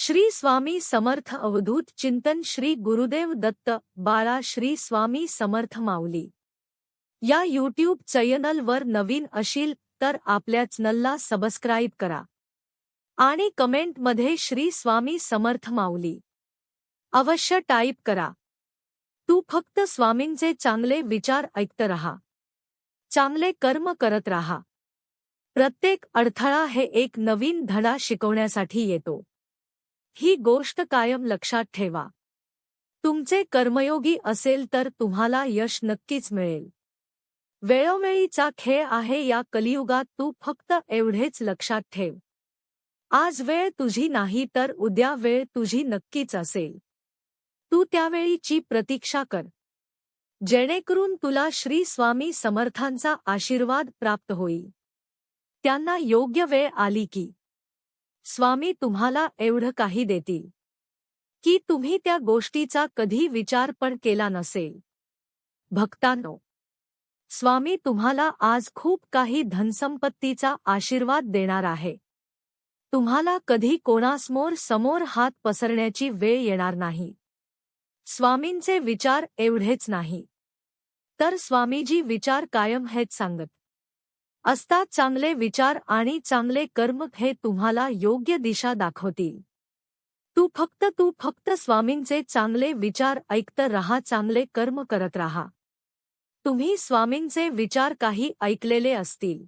श्री स्वामी समर्थ अवधूत चिंतन श्री गुरुदेव दत्त बाळा श्री स्वामी समर्थ माऊली या यूट्यूब चॅनलवर नवीन अशील तर आपल्या चॅनलला सबस्क्राइब करा आणि कमेंटमध्ये श्री स्वामी समर्थ माऊली अवश्य टाईप करा। तू फक्त स्वामींचे चांगले विचार ऐकत रहा, चांगले कर्म करत रहा। प्रत्येक अडथळा हे एक नवीन धडा शिकवण्यासाठी येतो, ही गोष्ट कायम लक्षात ठेवा। तुमचे कर्मयोगी असेल तर तुम्हाला यश नक्कीच मिळेल। वेळोवेळीचा खेळ आहे या कलियुगात, तू फक्त एवढेच लक्षात ठेव। आज वेळ तुझी नाही तर उद्या वेळ तुझी नक्कीच असेल। तू त्यावेळीची प्रतीक्षा कर, जेणेकरून तुला श्री स्वामी समर्थांचा आशीर्वाद प्राप्त होईल। त्यांना योग्य वेळ आली की स्वामी तुम्हाला एवढं काही देतील की तुम्ही त्या गोष्टीचा कधी विचार पण केला नसेल। भक्तांनो, स्वामी तुम्हाला आज खूप काही धनसंपत्तीचा आशीर्वाद देणार आहे। तुम्हाला कधी कोणासमोर हात पसरण्याची वेळ येणार नाही। स्वामींचे विचार एवढेच नाही तर स्वामीजी विचार कायम हेच सांगत असतात, चांगले विचार आणि चांगले कर्म हे तुम्हाला योग्य दिशा दाखवतील। तू फक्त स्वामींचे चांगले विचार ऐकत रहा, चांगले कर्म करत रहा। तुम्ही स्वामींचे विचार काही ऐकलेले असतील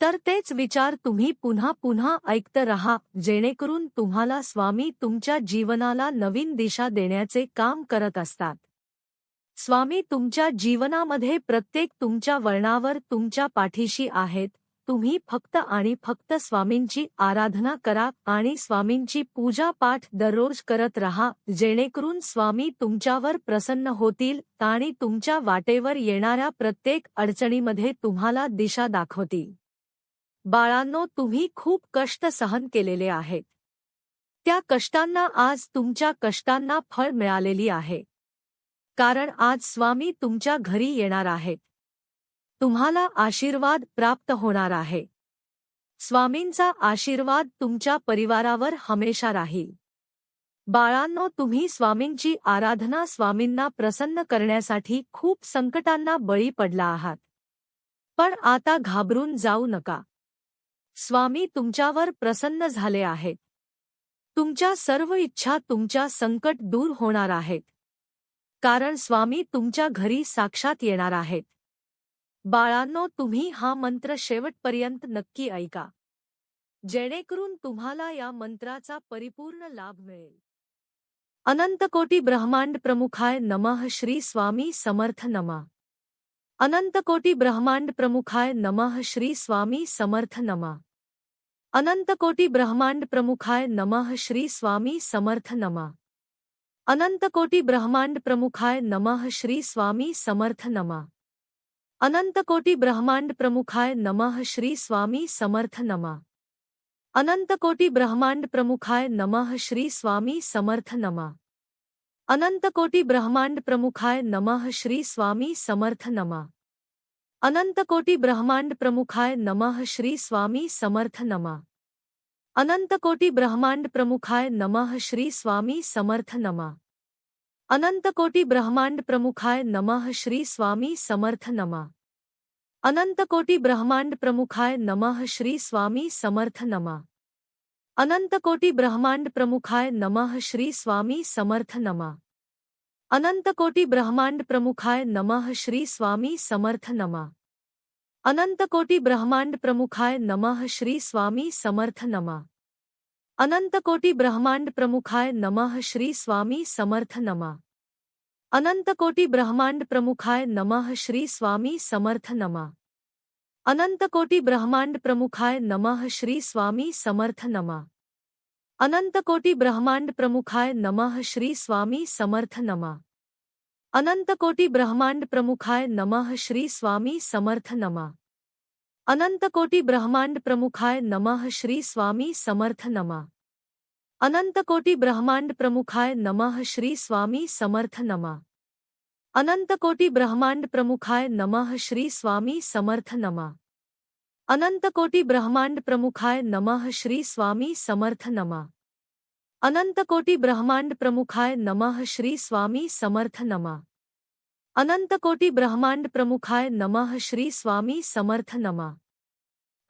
तर तेच विचार तुम्ही पुन्हा पुन्हा ऐकत रहा, जेणेकरून तुम्हाला स्वामी तुमच्या जीवनाला नवीन दिशा देण्याचे काम करत असतात। स्वामी तुमच्या जीवनामध्ये प्रत्येक तुमच्या वळणावर तुमच्या पाठीशी आहेत। तुम्ही फक्त आणि फक्त स्वामींची आराधना करा आणि स्वामींची पूजा पाठ दररोज करत रहा, जेणेकरून स्वामी तुमच्यावर प्रसन्न होतील आणि तुमच्या वाटेवर येणाऱ्या प्रत्येक अडचणीमध्ये तुम्हाला दिशा दाखवतील। बाळांनो, तुम्ही खूप कष्ट सहन केलेले आहेत। त्या कष्टांना आज तुमच्या कष्टांना फळ मिळालेली आहे, कारण आज स्वामी तुमच्या घरी येणार आहेत। तुम्हाला आशीर्वाद प्राप्त होणार आहे। स्वामींचा आशीर्वाद तुमच्या परिवारावर हमेशा राहील। बाळांनो, तुम्ही स्वामींची आराधना, स्वामींना प्रसन्न करण्यासाठी खूप संकटांना बळी पडला आहात, पण आता घाबरून जाऊ नका। स्वामी तुमच्यावर प्रसन्न झाले आहेत। तुमच्या सर्व इच्छा, तुमच्या संकट दूर होणार आहेत, कारण स्वामी तुमच्या घरी साक्षात येणार आहेत। बाळांनो, तुम्ही हा मंत्र शेवटपर्यंत नक्की ऐका, जेणेकरून तुम्हाला या मंत्राचा परिपूर्ण लाभ मिळेल। अनंतकोटी ब्रह्मांड प्रमुखाय नमः श्री स्वामी समर्थ नमः। अनंतकोटी ब्रह्मांड प्रमुखाय नमः श्री स्वामी समर्थ नमः। अनंतकोटी ब्रह्मांड प्रमुखाय नमः श्री स्वामी समर्थ नमः। अनंतकोटी ब्रह्मांड प्रमुखाय नमः श्री स्वामी समर्थ नमः। अनंतकोटी ब्रह्मांड प्रमुखाय नमः श्री स्वामी समर्थ नमः। अनंतकोटी ब्रह्मांड प्रमुखाय नमः श्री स्वामी समर्थ नमः। अनंतकोटी ब्रह्मांड प्रमुखाय नमः श्री स्वामी समर्थ नमः। अनंतकोटी ब्रह्मांड प्रमुखाय नमः श्री स्वामी समर्थ नमः। अनंतकोटी ब्रह्मांड प्रमुखाय नमः श्री स्वामी समर्थ नमः। अनंतकोटी ब्रह्मांड प्रमुखाय नमः श्री स्वामी समर्थ नमः। अनंतकोटी ब्रह्मांड प्रमुखाय नमः श्री स्वामी समर्थ नमः। अनंतकोटी ब्रह्मांड प्रमुखाय नमः श्री स्वामी समर्थ नमः। अनंतकोटी ब्रह्मांड प्रमुखाय नमः श्री स्वामी समर्थ नमः। अनंतकोटी ब्रह्मांड प्रमुखाय नमः श्री स्वामी समर्थ नमः। अनंतकोटी ब्रह्मांड प्रमुखाय नमः श्री स्वामी समर्थ नमः। अनंतकोटी ब्रह्मांड प्रमुखाय नमः श्री स्वामी समर्थ नमः। अनंतकोटी ब्रह्मांड प्रमुखाय नमः श्री स्वामी समर्थ नमः। अनंतकोटी ब्रह्मांड प्रमुखाय नमः श्री स्वामी समर्थ नमः। अनंतकोटी ब्रह्मांड प्रमुखाय नमः श्री स्वामी समर्थ नमः। अनंतकोटी ब्रह्मांड प्रमुखाय नमः श्री स्वामी समर्थ नमः। अनंतकोटी ब्रह्मांड प्रमुखाय नमः श्री स्वामी समर्थ नमः। अनंतकोटी ब्रह्मांड प्रमुखाय नमः श्री स्वामी समर्थ नमः। अनंतकोटी ब्रह्मांड प्रमुखाय नमः श्री स्वामी समर्थ नमः। अनंतकोटि ब्रह्मांड प्रमुखाय नमः श्री स्वामी समर्थ नमः। अनंतकोटि ब्रह्मांड प्रमुखाय नमः श्री स्वामी समर्थ नमः।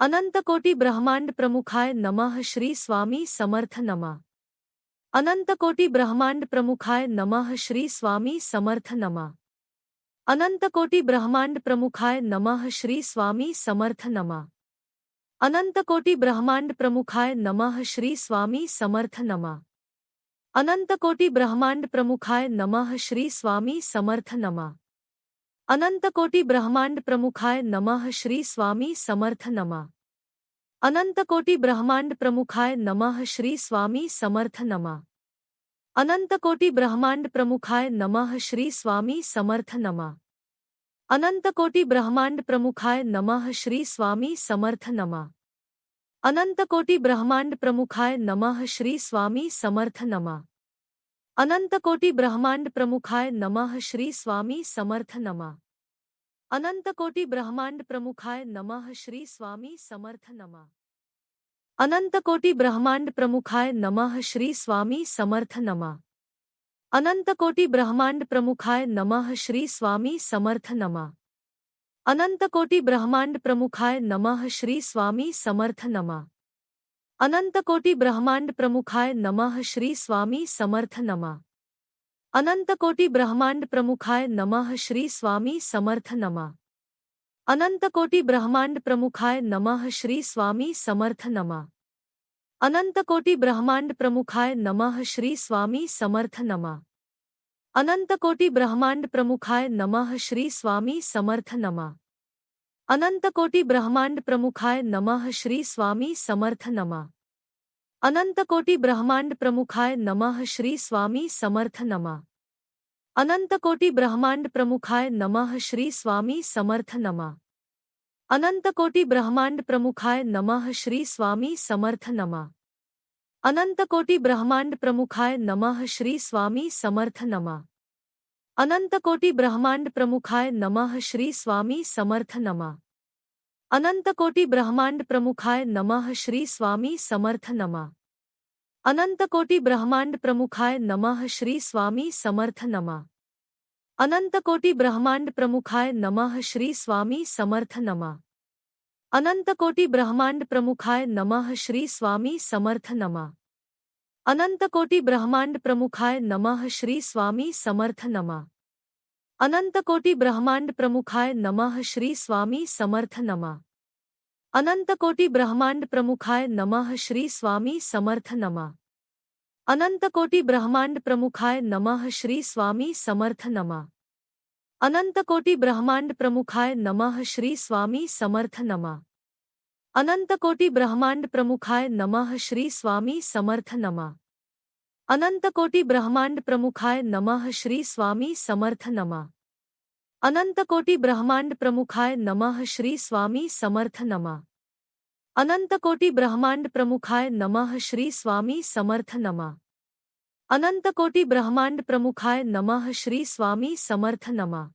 अनंतकोटि ब्रह्मांड प्रमुखाय नमः श्री स्वामी समर्थ नमः। अनंतकोटि ब्रह्मांड प्रमुखाय नमः श्री स्वामी समर्थ नमः। अनंतकोटि ब्रह्मांड प्रमुखाय नमः श्री स्वामी समर्थ नमः। अनंतकोटि ब्रह्मांड प्रमुखाय नमः श्री स्वामी समर्थ नमः। अनंतकोटि ब्रह्मांड प्रमुखाय नमः श्री स्वामी समर्थ नमः। अनंतकोटि ब्रह्मांड प्रमुखाय नमः श्री स्वामी समर्थ नमः। अनंतकोटि ब्रह्मांड प्रमुखाय नमः श्री स्वामी समर्थ नमः। अनंतकोटि ब्रह्मांड प्रमुखाय नमः श्री स्वामी समर्थ नमः। अनंतकोटि ब्रह्मांड प्रमुखाय नमः श्री स्वामी समर्थ नमः। अनंतकोटि ब्रह्मांड प्रमुखाय नमः श्री स्वामी समर्थ नमः। अनंतकोटि ब्रह्मांड प्रमुखाय नमः श्री स्वामी समर्थ नमः। अनंतकोटि ब्रह्मांड प्रमुखाय नमः श्री स्वामी समर्थ नमः। अनंतकोटि ब्रह्मांड प्रमुखाय नमः श्री स्वामी समर्थ नमः। अनंतकोटि ब्रह्मांड प्रमुखाय नमः श्री स्वामी समर्थ नमः। अनंतकोटि ब्रह्मांड प्रमुखाय नमः श्री स्वामी समर्थ नमः। अनंतकोटि ब्रह्मांड प्रमुखाय नमः श्री स्वामी समर्थ नमः। अनंतकोटि ब्रह्मांड प्रमुखाय नमः श्री स्वामी समर्थ नमः। अनंतकोटि ब्रह्मांड प्रमुखाय नमः श्री स्वामी समर्थ नमः। अनंतकोटि ब्रह्मांड प्रमुखाय नमः श्री स्वामी समर्थ नमः। अनंतकोटि ब्रह्मांड प्रमुखाय नमः श्री स्वामी समर्थ नमः। अनंतकोटि ब्रह्मांड प्रमुखाय नमः श्री स्वामी समर्थ नमः। अनंतकोटि ब्रह्मांड प्रमुखाय नमः श्री स्वामी समर्थ नमः। अनंतकोटि ब्रह्मांड प्रमुखाय नमः श्री स्वामी समर्थ नमः। अनंतकोटि ब्रह्मांड प्रमुखाय नमः श्री स्वामी समर्थ नमः। अनंतकोटि ब्रह्मांड प्रमुखाय नमः श्री स्वामी समर्थ नमः। अनंतकोटि ब्रह्मांड प्रमुखाय नमः श्री स्वामी समर्थ नमः। अनंतकोटि ब्रह्मांड प्रमुखाय नमः श्री स्वामी समर्थ नमः। अनंतकोटि ब्रह्मांड प्रमुखाय नमः श्री स्वामी समर्थ नमः। अनंतकोटि ब्रह्मांड प्रमुखाय नमः श्री स्वामी समर्थ नमः। अनंतकोटि ब्रह्मांड प्रमुखाय नमः श्री स्वामी समर्थ नमः। अनंतकोटि ब्रह्मांड प्रमुखाय नमः श्री स्वामी समर्थ नमः। अनंतकोटि ब्रह्मांड प्रमुखाय नमः श्री स्वामी समर्थ नमः। अनंतकोटि ब्रह्मांड प्रमुखाय नमः श्री स्वामी समर्थ नमः। अनंतकोटि ब्रह्मांड प्रमुखाय नमः श्री स्वामी समर्थ नमः। अनंतकोटि ब्रह्मांड प्रमुखाय नमः श्री स्वामी समर्थ नमः। अनंतकोटि ब्रह्मांड प्रमुखाय नमः श्री स्वामी समर्थ नमः। अनंतकोटि ब्रह्मांड प्रमुखाय नमः श्री स्वामी समर्थ नमः। अनंतकोटि ब्रह्मांड प्रमुखाय नमः श्री स्वामी समर्थ नमः। अनंतकोटि ब्रह्मांड प्रमुखाय नमः श्री स्वामी समर्थ नमः। अनंतकोटि ब्रह्मांड प्रमुखाय नमः श्री स्वामी समर्थ नमः।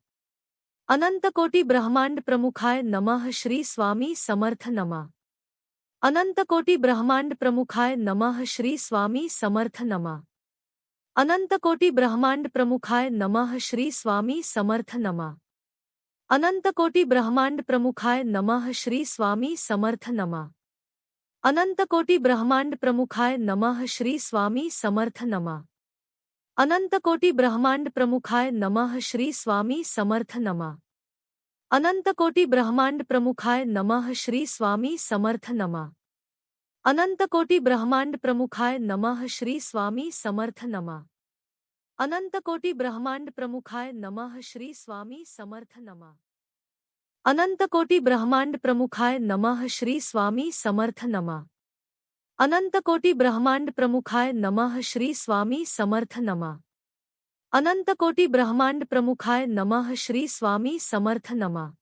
अनंतकोटि ब्रह्मांड प्रमुखाय नमः श्री स्वामी समर्थ नमः। अनंतकोटि ब्रह्मांड प्रमुखाय नमः श्री स्वामी समर्थ नमः। अनंतकोटि ब्रह्मांड प्रमुखाय नमः श्री स्वामी समर्थ नमः। अनंतकोटि ब्रह्मांड प्रमुखाय नमः श्री स्वामी समर्थ नमः। अनंतकोटि ब्रह्मांड प्रमुखाय नमः श्री स्वामी समर्थ नमः। अनंतकोटि ब्रह्मांड प्रमुखाय नमः श्री स्वामी समर्थ नमः। अनंतकोटि ब्रह्मांड प्रमुखाय नमः श्री स्वामी समर्थ नमः। अनंतकोटि ब्रह्मांड प्रमुखाय नमः श्री स्वामी समर्थ नमः। अनंतकोटि ब्रह्मांड प्रमुखाय नमः श्री स्वामी समर्थ नमः। अनंतकोटि ब्रह्मांड प्रमुखाय नमः श्री स्वामी समर्थ नमः। अनंतकोटि ब्रह्मांड प्रमुखाय नमः श्री स्वामी समर्थ नमः। अनंतकोटि ब्रह्मांड प्रमुखाय नमः श्री स्वामी समर्थ नमः।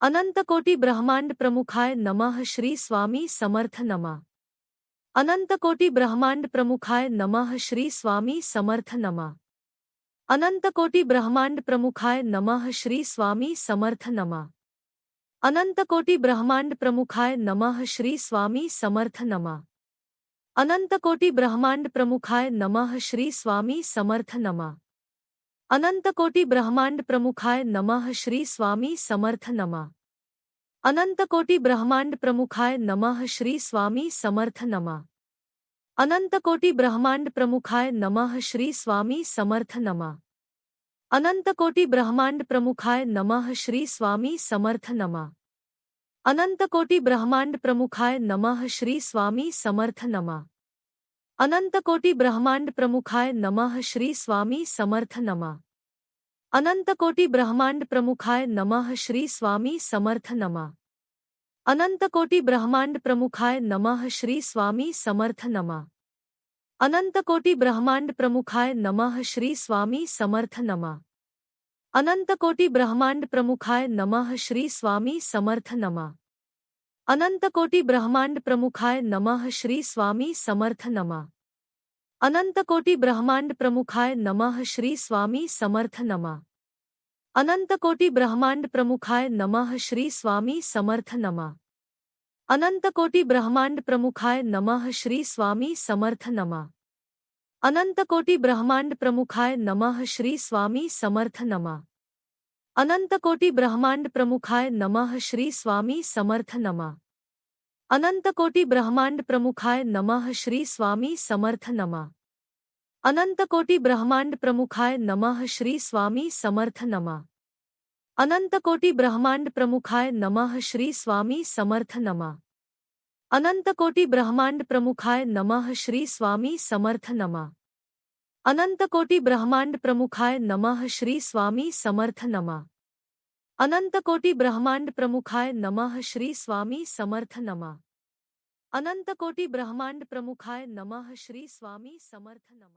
अनंतकोटि ब्रह्मांड प्रमुखाय नमः श्री स्वामी समर्थ नमः। अनंतकोटि ब्रह्मांड प्रमुखाय नमः श्री स्वामी समर्थ नमः। अनंतकोटि ब्रह्मांड प्रमुखाय नमः श्री स्वामी समर्थ नमः। अनंतकोटि ब्रह्मांड प्रमुखाय नमः श्री स्वामी समर्थ नमः। अनंतकोटि ब्रह्मांड प्रमुखाय नमः श्री स्वामी समर्थ नमः। अनंतकोटि ब्रह्मांड प्रमुखाय नमः श्री स्वामी समर्थ नमः। अनंतकोटि ब्रह्मांड प्रमुखाय नमः श्री स्वामी समर्थ नमः। अनंतकोटि ब्रह्मांड प्रमुखाय नमः श्री स्वामी समर्थ नमः। अनंतकोटि ब्रह्मांड प्रमुखाय नमः श्री स्वामी समर्थ नमः। अनंतकोटि ब्रह्मांड प्रमुखाय नमः श्री स्वामी समर्थ नमः। अनंतकोटि ब्रह्मांड प्रमुखाय नमः श्री स्वामी समर्थ नमः। अनंतकोटि ब्रह्मांड प्रमुखाय नमः श्री स्वामी समर्थ नमः। अनंतकोटि ब्रह्मांड प्रमुखाय नमः श्री स्वामी समर्थ नमः। अनंतकोटि ब्रह्मांड प्रमुखाय नमः श्री स्वामी समर्थ नमः। अनंतकोटि ब्रह्मांड प्रमुखाय नमः श्री स्वामी समर्थ नमः। अनंतकोटि ब्रह्मांड प्रमुखाय नमः श्री स्वामी समर्थ नमः। अनंतकोटि ब्रह्मांड प्रमुखाय नमः श्री स्वामी समर्थ नमः। अनंतकोटि ब्रह्मांड प्रमुखाय नमः श्री स्वामी समर्थ नमः। अनंतकोटि ब्रह्मांड प्रमुखाय नमः श्री स्वामी समर्थ नमः। अनंतकोटि ब्रह्मांड प्रमुखाय नमः श्री स्वामी समर्थ नमः। अनंतकोटि ब्रह्मांड प्रमुखाय नमः श्री स्वामी समर्थ नमः। अनंतकोटि ब्रह्मांड प्रमुखाय नमः श्री स्वामी समर्थ नमः। अनंतकोटि ब्रह्मांड प्रमुखाय नमः श्री स्वामी समर्थ नमः। अनंतकोटि ब्रह्मांड प्रमुखाय नमः श्री स्वामी समर्थ नमः। अनंतकोटि ब्रह्मांड प्रमुखाय नमः श्री स्वामी समर्थ नमः। अनंतकोटि ब्रह्मांड प्रमुखाय नमः श्री स्वामी समर्थ नमः। अनंतकोटि ब्रह्मांड प्रमुखाय नमः श्री स्वामी समर्थ नमः। अनंतकोटि ब्रह्मांड प्रमुखाय नमः श्री स्वामी समर्थ नमः।